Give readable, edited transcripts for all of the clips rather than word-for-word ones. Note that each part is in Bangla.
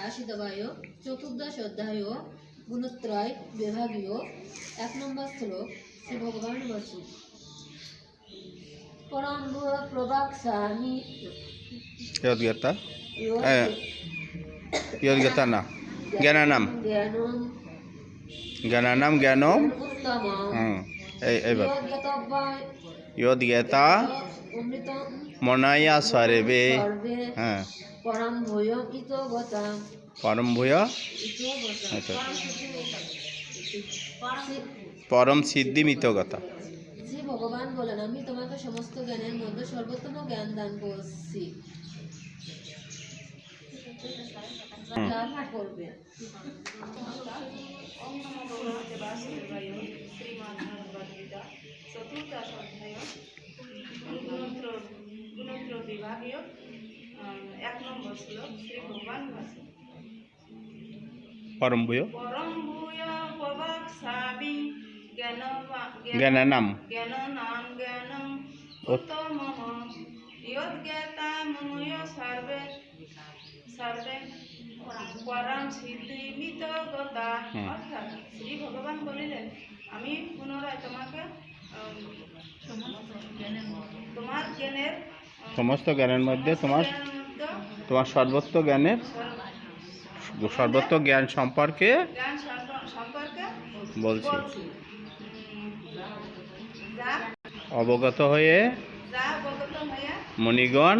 82 চতুর্দশ অধ্যায় গুণত্রয় বিভাগীয় 1 নম্বর শ্লোক শ্রী ভগবান বসু পরম প্রভাবশালী योद्गता योद्गता ना ज्ञानानाम ज्ञानानाम ज्ञानम योद्गता मनाया सर्वे परम भूय परम सिद्धि मितगता। শ্রী ভগবান বলেন, আমি তোমাকে সমস্ত জ্ঞানের মধ্যে সর্বোত্তম জ্ঞান দান করছি। করবে চতুর্দশ অধ্যায় গুণত্র বিভাগীয় 1 নম্বর শ্লোক শ্রী ভগবান বসু परम भूय प्रवक्ष्यामि ज्ञानानाम ज्ञानम उत्तमः योद्गता मनुष्य सर्वे सर्वे परम सिद्धि मितगता। অর্থাৎ শ্রী ভগবান বলিলেন, আমি পুনরায় তোমাকে তোমার জ্ঞানের समस्त ज्ञानेर मध्य तुम्हार सर्वोत्तम ज्ञानेर सर्वोत्तम ज्ञान सम्पर्के बोलছি অবগত হয়ে মণিগণ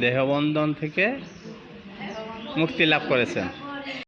দেহবন্ধন থেকে মুক্তি লাভ করেছেন।